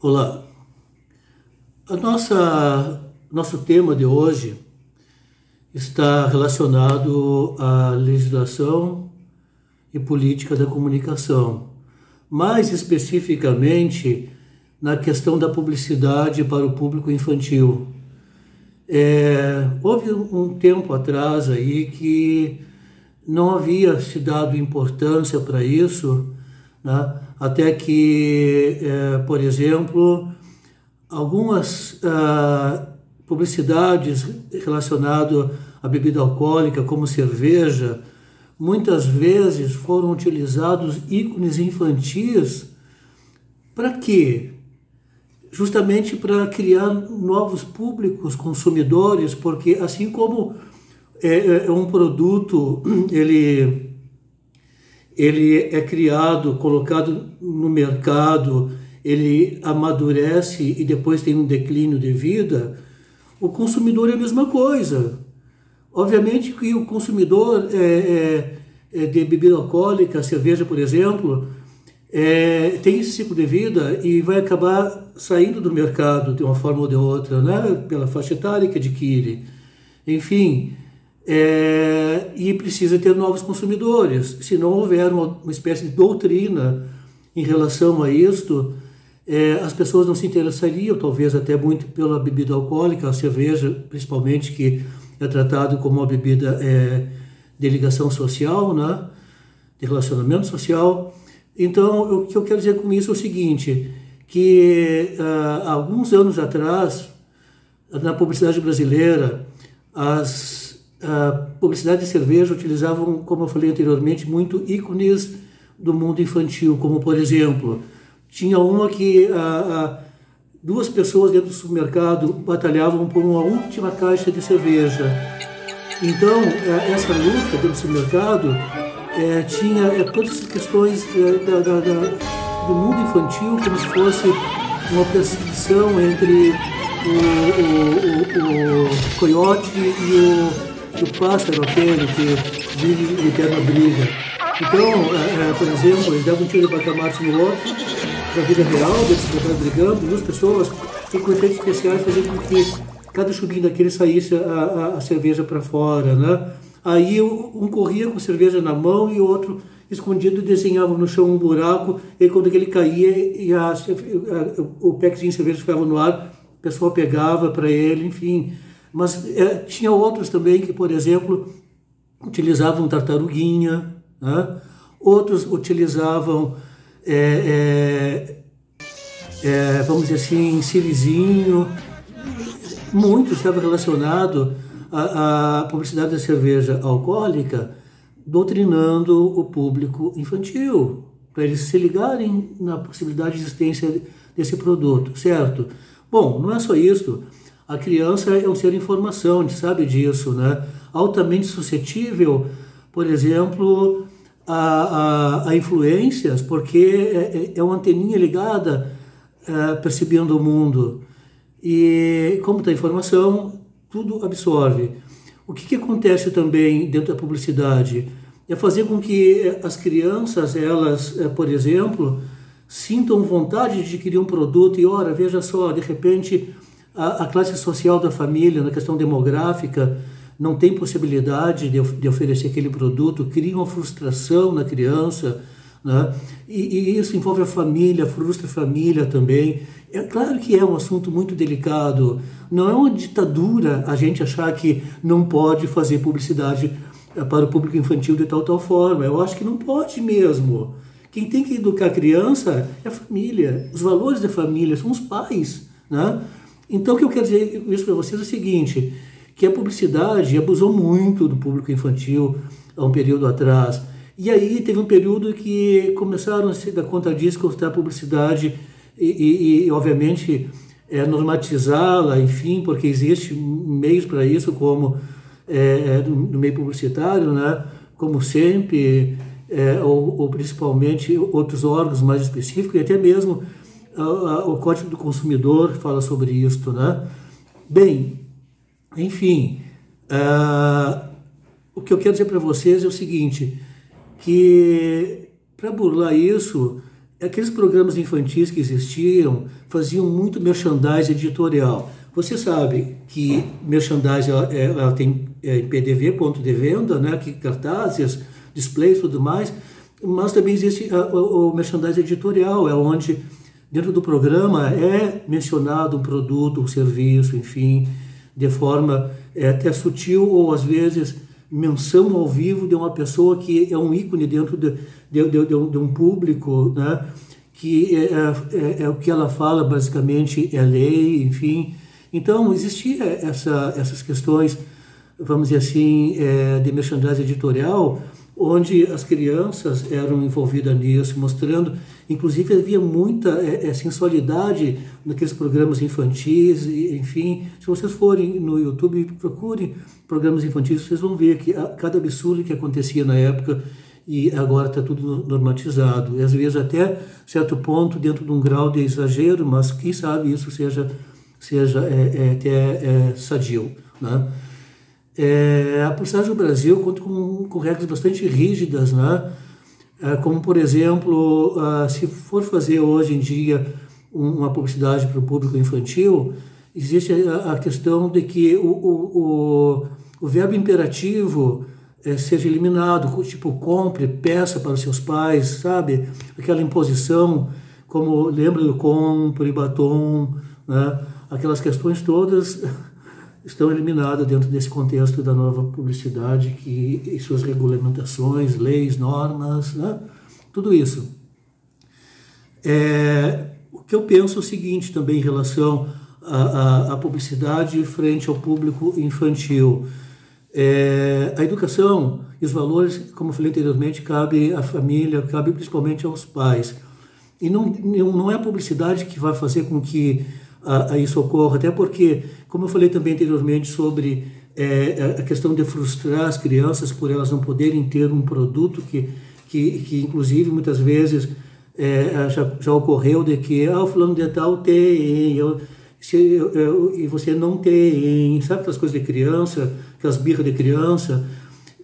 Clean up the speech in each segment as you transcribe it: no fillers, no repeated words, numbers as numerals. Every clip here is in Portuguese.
Olá, nosso tema de hoje está relacionado à legislação e política da comunicação, mais especificamente na questão da publicidade para o público infantil. Houve um tempo atrás aí que não havia se dado importância para isso, né? Até que, por exemplo, algumas publicidades relacionadas à bebida alcoólica, como cerveja, muitas vezes foram utilizados ícones infantis. Para quê? Justamente para criar novos públicos consumidores, porque assim como é um produto, ele é criado, colocado no mercado, ele amadurece e depois tem um declínio de vida, o consumidor é a mesma coisa. Obviamente que o consumidor de bebida alcoólica, cerveja, por exemplo, tem esse ciclo de vida e vai acabar saindo do mercado de uma forma ou de outra, né? Pela faixa etária que adquire. Enfim, e precisa ter novos consumidores. Se não houver uma espécie de doutrina em relação a isto, as pessoas não se interessariam, talvez até muito pela bebida alcoólica, a cerveja, principalmente, que é tratado como uma bebida de ligação social, né? De relacionamento social. Então, o que eu quero dizer com isso é o seguinte, que há alguns anos atrás, na publicidade brasileira, a publicidade de cerveja utilizavam, como eu falei anteriormente, muito ícones do mundo infantil, como, por exemplo, tinha uma que duas pessoas dentro do supermercado batalhavam por uma última caixa de cerveja. Então, essa luta dentro do supermercado tinha todas essas questões do mundo infantil, como se fosse uma perseguição entre o coiote e o pássaro, aquele que vive em eterna briga. Então, por exemplo, eles davam um tiro de bacamarte no outro, da vida real, deles brigando, duas pessoas, e com efeitos especiais fazendo com que cada chubinho daquele saísse a cerveja para fora, né? Aí um corria com a cerveja na mão e o outro escondido desenhava no chão um buraco, e quando ele caía e o packzinho de cerveja ficava no ar, o pessoal pegava para ele, enfim. Mas tinha outros também que, por exemplo, utilizavam tartaruguinha, né? Outros utilizavam, vamos dizer assim, sirizinho. Muito estava relacionado à publicidade da cerveja alcoólica, doutrinando o público infantil, para eles se ligarem na possibilidade de existência desse produto, certo? Bom, não é só isso. A criança é um ser em formação, a gente sabe disso, né? Altamente suscetível, por exemplo, a influências, porque é uma anteninha ligada percebendo o mundo. E como está a informação, tudo absorve. O que acontece também dentro da publicidade? É fazer com que as crianças, elas, por exemplo, sintam vontade de adquirir um produto e, ora, veja só, de repente, a classe social da família, na questão demográfica, não tem possibilidade de oferecer aquele produto, cria uma frustração na criança, né? E isso envolve a família, frustra a família também. É claro que é um assunto muito delicado, não é uma ditadura a gente achar que não pode fazer publicidade para o público infantil de tal forma. Eu acho que não pode mesmo. Quem tem que educar a criança é a família, os valores da família, são os pais, né? Então, o que eu quero dizer isso para vocês é o seguinte, que a publicidade abusou muito do público infantil há um período atrás. E aí teve um período que começaram a se dar conta disso, cortar a publicidade e obviamente, normatizá-la, enfim, porque existe meios para isso, como no meio publicitário, né? Como sempre, ou principalmente outros órgãos mais específicos, e até mesmo o Código do Consumidor fala sobre isso, né? Bem, enfim, o que eu quero dizer para vocês é o seguinte, que para burlar isso, aqueles programas infantis que existiam faziam muito merchandising editorial. Você sabe que merchandising ela tem PDV, ponto de venda, né, que cartazes, displays e tudo mais, mas também existe o merchandising editorial, é onde dentro do programa é mencionado um produto, um serviço, enfim, de forma até sutil ou às vezes menção ao vivo de uma pessoa que é um ícone dentro de um público, né? Que é o que ela fala basicamente é lei, enfim. Então existia essas questões, vamos dizer assim, de merchandising editorial, onde as crianças eram envolvidas nisso, mostrando, inclusive havia muita sensualidade naqueles programas infantis, enfim. Se vocês forem no YouTube, procurem programas infantis, vocês vão ver que cada absurdo que acontecia na época e agora está tudo normatizado. E às vezes até certo ponto dentro de um grau de exagero, mas quem sabe isso seja até sadio, né? A Publicidade no Brasil conta com regras bastante rígidas, né? Como, por exemplo, se for fazer hoje em dia uma publicidade para o público infantil, existe a questão de que o verbo imperativo seja eliminado, tipo compre, peça para os seus pais, sabe? Aquela imposição, como lembra do compre, batom, né? Aquelas questões todas estão eliminadas dentro desse contexto da nova publicidade e suas regulamentações, leis, normas, né? Tudo isso. O que eu penso é o seguinte também em relação à publicidade frente ao público infantil. A educação e os valores, como eu falei anteriormente, cabe à família, cabe principalmente aos pais. E não é a publicidade que vai fazer com que isso ocorra, até porque, como eu falei também anteriormente sobre a questão de frustrar as crianças por elas não poderem ter um produto que inclusive muitas vezes já ocorreu de que o fulano de tal tem, e você não tem, sabe aquelas coisas de criança, aquelas birras de criança,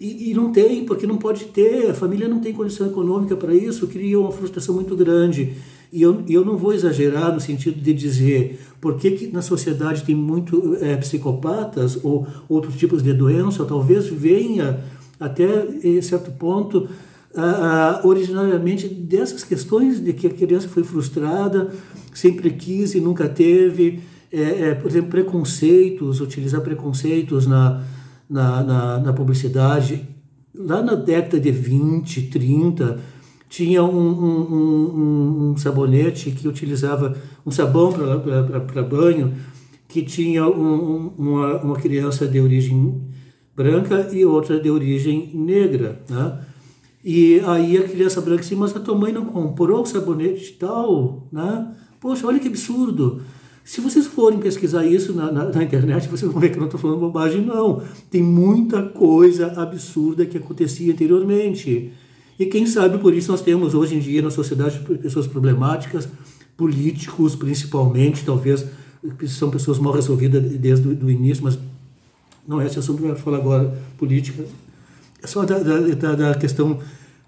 e não tem, porque não pode ter, a família não tem condição econômica para isso, cria uma frustração muito grande. E eu não vou exagerar no sentido de dizer por que na sociedade tem muito psicopatas ou outros tipos de doença, talvez venha até certo ponto originariamente dessas questões de que a criança foi frustrada, sempre quis e nunca teve, por exemplo, preconceitos, utilizar preconceitos na publicidade. Lá na década de 20, 30, tinha um sabonete que utilizava um sabão para banho, que tinha uma criança de origem branca e outra de origem negra, né? E aí a criança branca disse, mas a tua mãe não comprou o sabonete tal, né? Poxa, olha que absurdo. Se vocês forem pesquisar isso na internet, vocês vão ver que eu não estou falando bobagem, não. Tem muita coisa absurda que acontecia anteriormente. E quem sabe por isso nós temos hoje em dia na sociedade pessoas problemáticas, políticos principalmente, talvez são pessoas mal resolvidas desde o início, mas não é esse assunto que eu quero falar agora, política. É só da questão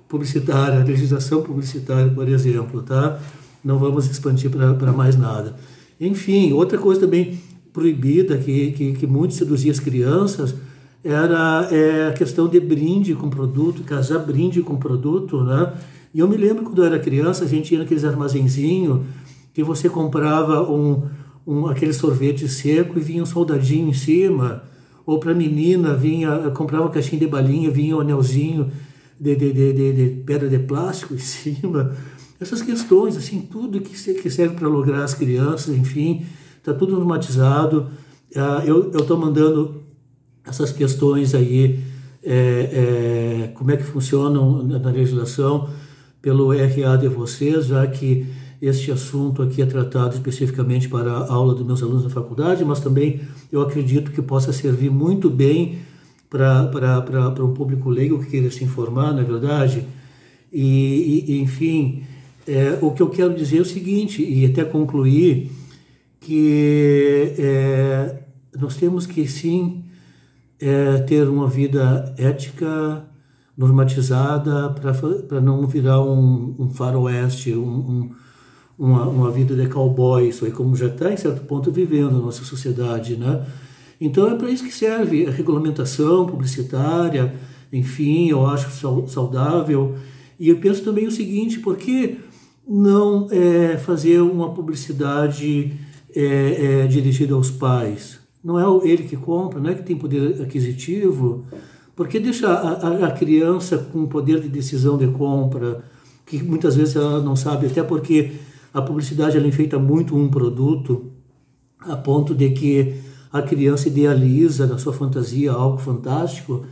publicitária, legislação publicitária, por exemplo, tá? Não vamos expandir para mais nada. Enfim, outra coisa também proibida que muito seduzia as crianças era a questão de brinde com produto, casar brinde com produto, né? E eu me lembro quando eu era criança, a gente ia naqueles armazenzinhos que você comprava aquele sorvete seco e vinha um soldadinho em cima, ou para menina comprava uma caixinha de balinha, vinha um anelzinho de pedra de plástico em cima. Essas questões, assim, tudo que serve para lograr as crianças, enfim, está tudo normatizado. Eu estou mandando essas questões aí, como é que funcionam na legislação, pelo RA de vocês, já que este assunto aqui é tratado especificamente para a aula dos meus alunos na faculdade, mas também eu acredito que possa servir muito bem para um público leigo que queira se informar, não é verdade? Enfim, o que eu quero dizer é o seguinte, e até concluir, que nós temos que sim ter uma vida ética, normatizada para não virar um faroeste, uma vida de cowboy, isso aí como já está em certo ponto vivendo a nossa sociedade, né? Então é para isso que serve a regulamentação publicitária, enfim, eu acho saudável. E eu penso também o seguinte, por que não fazer uma publicidade dirigida aos pais? Não é ele que compra, não é que tem poder aquisitivo. Por que deixar a criança com poder de decisão de compra, que muitas vezes ela não sabe, até porque a publicidade ela enfeita muito um produto, a ponto de que a criança idealiza na sua fantasia algo fantástico,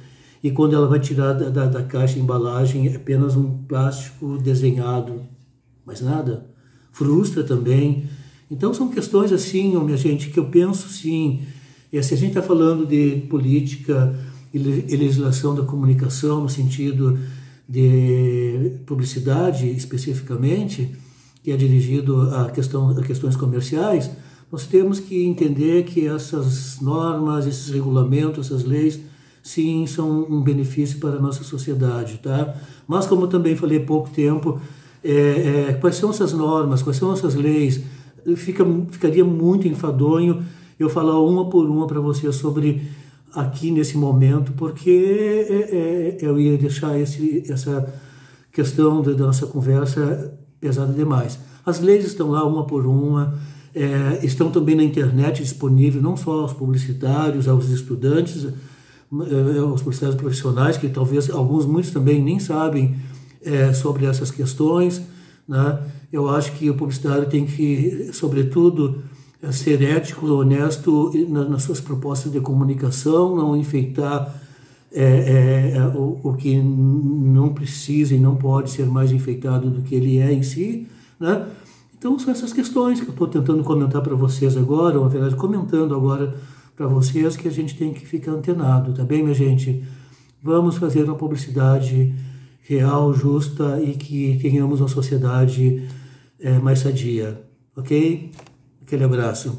e quando ela vai tirar da caixa de embalagem é apenas um plástico desenhado, mais nada. Frustra também. Então são questões assim, minha gente, que eu penso sim, se a gente está falando de política e legislação da comunicação no sentido de publicidade especificamente, que é dirigido a questões comerciais, nós temos que entender que essas normas, esses regulamentos, essas leis, sim, são um benefício para a nossa sociedade, tá? Mas, como eu também falei há pouco tempo, quais são essas normas, quais são essas leis? Ficaria muito enfadonho eu falar uma por uma para você sobre aqui nesse momento, porque eu ia deixar essa questão da nossa conversa pesada demais. As leis estão lá uma por uma, estão também na internet disponível, não só aos publicitários, aos estudantes, aos publicitários profissionais, que talvez muitos também nem sabem sobre essas questões, né? Eu acho que o publicitário tem que, sobretudo, ser ético, honesto nas suas propostas de comunicação, não enfeitar o que não precisa e não pode ser mais enfeitado do que ele é em si, né? Então são essas questões que eu estou tentando comentar para vocês agora, ou na verdade comentando agora para vocês, que a gente tem que ficar antenado, tá bem, minha gente? Vamos fazer uma publicidade real, justa e que tenhamos uma sociedade mais sadia, ok? Aquele abraço.